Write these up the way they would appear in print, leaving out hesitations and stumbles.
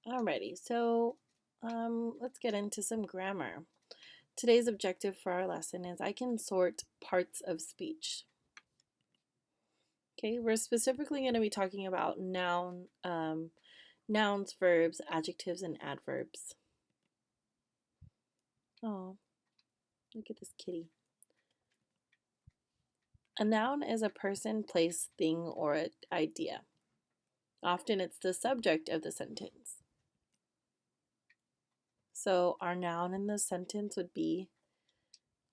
Alrighty, so let's get into some grammar. Today's objective for our lesson is I can sort parts of speech. Okay, we're specifically going to be talking about nouns, verbs, adjectives, and adverbs. Oh, look at this kitty. A noun is a person, place, thing, or an idea. Often it's the subject of the sentence. So our noun in the sentence would be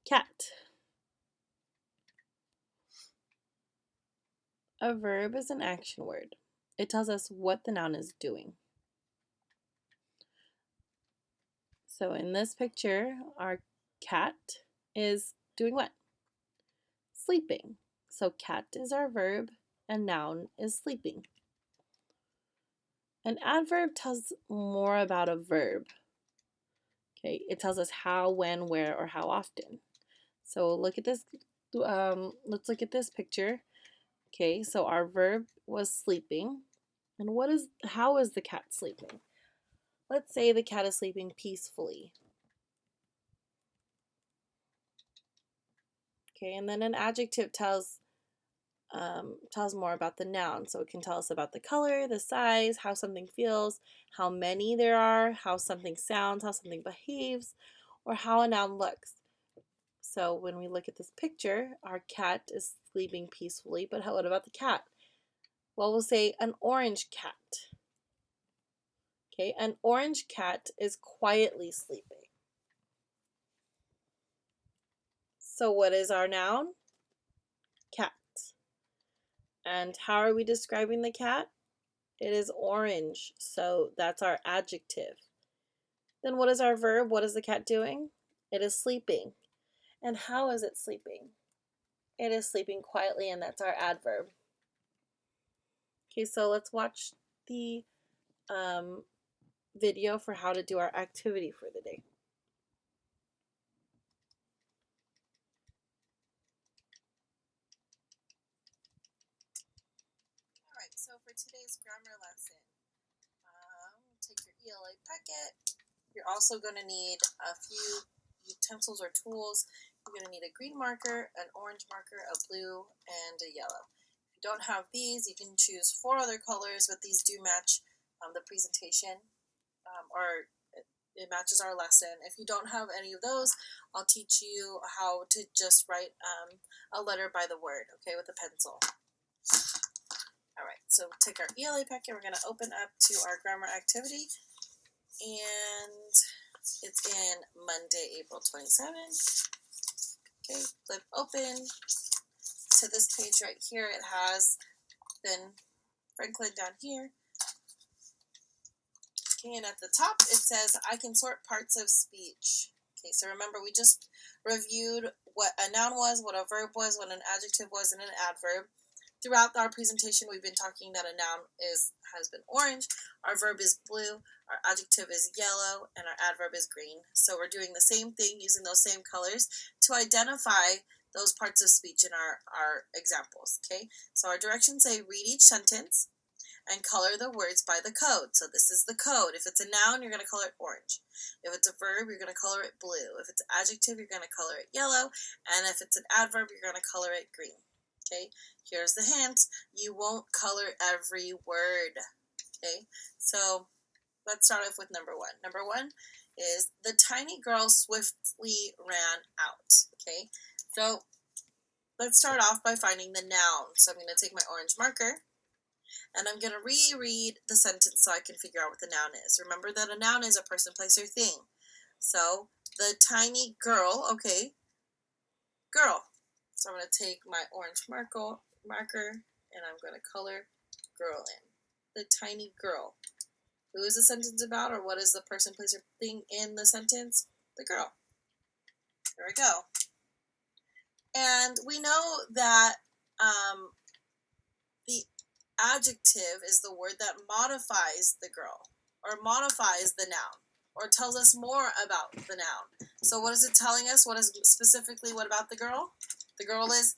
cat. A verb is an action word. It tells us what the noun is doing. So in this picture, our cat is doing what? Sleeping. So cat is our verb and noun is sleeping. An adverb tells more about a verb. Okay, it tells us how, when, where, or how often. So look at this. Let's look at this picture. Okay, so our verb was sleeping, and how is the cat sleeping? Let's say the cat is sleeping peacefully. Okay, and then an adjective tells more about the noun. So it can tell us about the color, the size, how something feels, how many there are, how something sounds, how something behaves, or how a noun looks. So when we look at this picture, our cat is sleeping peacefully, but what about the cat? Well, we'll say an orange cat. Okay, an orange cat is quietly sleeping. So what is our noun? Cat. And how are we describing the cat? It is orange, so that's our adjective. Then what is our verb? What is the cat doing? It is sleeping. And how is it sleeping? It is sleeping quietly, and that's our adverb. Okay, so let's watch the video for how to do our activity for the day. All right, so for today's grammar lesson, take your ELA packet. You're also going to need a few utensils or tools. You're going to need a green marker, an orange marker, a blue, and a yellow. If you don't have these, you can choose 4 other colors, but these do match the presentation, or it matches our lesson. If you don't have any of those, I'll teach you how to just write a letter by the word, okay, with a pencil. All right, so take our ELA packet. We're going to open up to our grammar activity, and it's in Monday, April 27th. Okay, flip open to this page right here. It has Ben Franklin down here. Okay, and at the top it says, I can sort parts of speech. Okay, so remember we just reviewed what a noun was, what a verb was, what an adjective was, and an adverb. Throughout our presentation, we've been talking that a noun has been orange, our verb is blue, our adjective is yellow, and our adverb is green. So we're doing the same thing using those same colors to identify those parts of speech in our examples. Okay, so our directions say read each sentence and color the words by the code. So this is the code. If it's a noun, you're going to color it orange. If it's a verb, you're going to color it blue. If it's an adjective, you're going to color it yellow. And if it's an adverb, you're going to color it green. Okay, here's the hint. You won't color every word. Okay, so let's start off with number 1. Number 1 is the tiny girl swiftly ran out. Okay, so let's start off by finding the noun. So I'm going to take my orange marker and I'm going to reread the sentence so I can figure out what the noun is. Remember that a noun is a person, place, or thing. So the tiny girl, okay, girl. So I'm going to take my orange marker and I'm going to color girl in. The tiny girl. Who is the sentence about, or what is the person, place, or thing in the sentence? The girl. There we go. And we know that the adjective is the word that modifies the girl, or modifies the noun, or tells us more about the noun. So what is it telling us? What about the girl? The girl is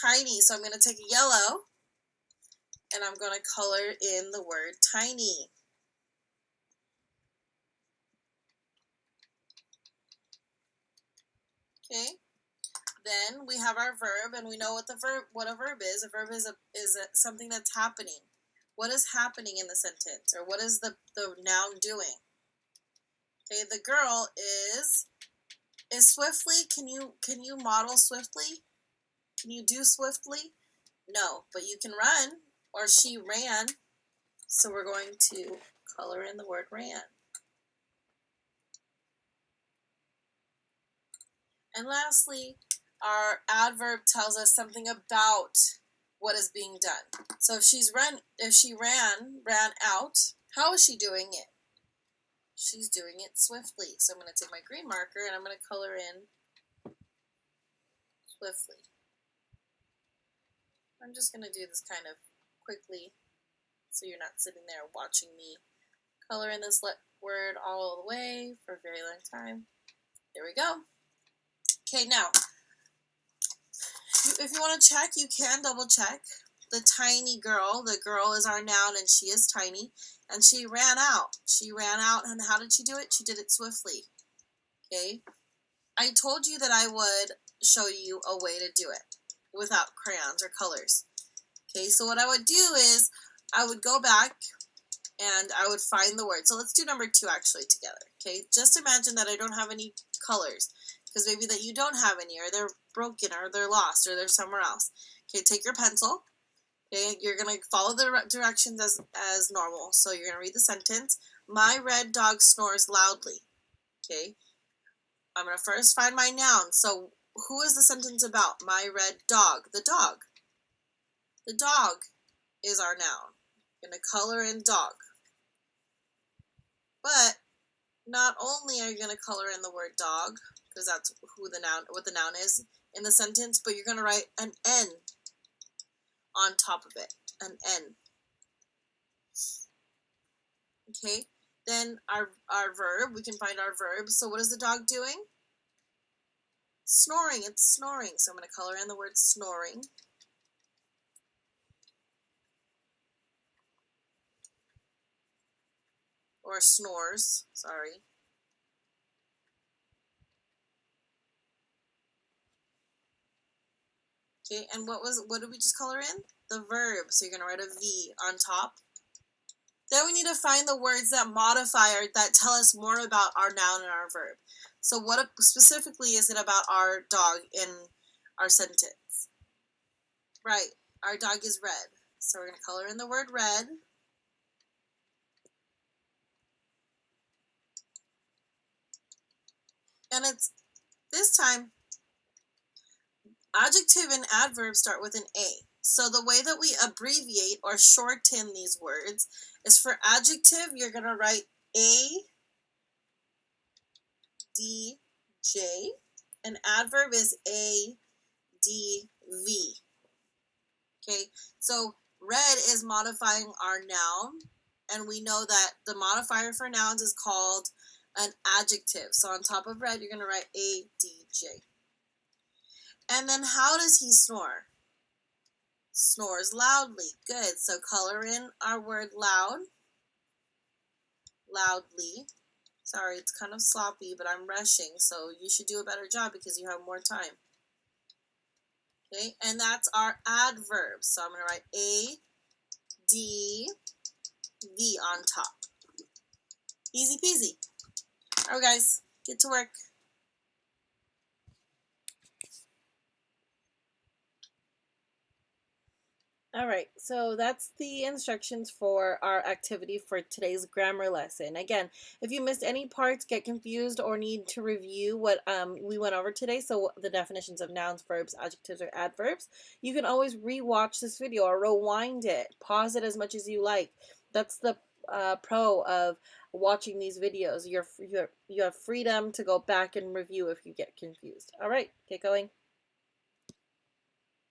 tiny, so I'm going to take a yellow and I'm going to color in the word tiny. Okay. Then we have our verb, and we know what a verb is. A verb is something that's happening. What is happening in the sentence, or what is the noun doing? Okay, the girl is swiftly. Can you model swiftly? Can you do swiftly? No, but you can run, or she ran. So we're going to color in the word ran. And lastly, our adverb tells us something about what is being done. So if she ran out, how is she doing it? She's doing it swiftly. So I'm going to take my green marker and I'm going to color in swiftly. I'm just going to do this kind of quickly so you're not sitting there watching me color in this word all the way for a very long time. There we go. Okay, now, if you want to check, you can double check. The tiny girl, the girl is our noun and she is tiny, and she ran out. She ran out, and how did she do it? She did it swiftly. Okay? I told you that I would show you a way to do it without crayons or colors. Okay, so what I would do is I would go back and I would find the word. So let's do number 2 actually together. Okay, just imagine that I don't have any colors, because maybe that you don't have any, or they're broken, or they're lost, or they're somewhere else. Okay, take your pencil. Okay, you're going to follow the directions as normal. So you're going to read the sentence. My red dog snores loudly. Okay, I'm going to first find my noun. So who is the sentence about? My red dog. The dog. The dog is our noun. I'm going to color in dog. But not only are you going to color in the word dog, because that's what the noun is in the sentence, but you're going to write an N on top of it. An N. Okay, then our verb, we can find our verb. So what is the dog doing? Snoring. It's snoring. So I'm going to color in the word snoring. Or snores, sorry. Okay, and what did we just color in? The verb. So you're going to write a V on top. Then we need to find the words that modify or that tell us more about our noun and our verb. So what specifically is it about our dog in our sentence? Right, our dog is red. So we're going to color in the word red. And it's, this time, adjective and adverb start with an A. So the way that we abbreviate or shorten these words is for adjective, you're going to write A, D, J, and adverb is A, D, V. Okay, so red is modifying our noun, and we know that the modifier for nouns is called an adjective. So on top of red, you're going to write A, D, J. And then how does he snore? Snores loudly. Good. So color in our word loud. Loudly. Sorry, it's kind of sloppy, but I'm rushing, so you should do a better job because you have more time. Okay, and that's our adverb. So I'm going to write A, D, V on top. Easy peasy. All right, guys, get to work. All right, so that's the instructions for our activity for today's grammar lesson. Again, if you missed any parts, get confused, or need to review what we went over today, so the definitions of nouns, verbs, adjectives, or adverbs, you can always re-watch this video or rewind it. Pause it as much as you like. That's the pro of watching these videos. You have freedom to go back and review if you get confused. All right, get going.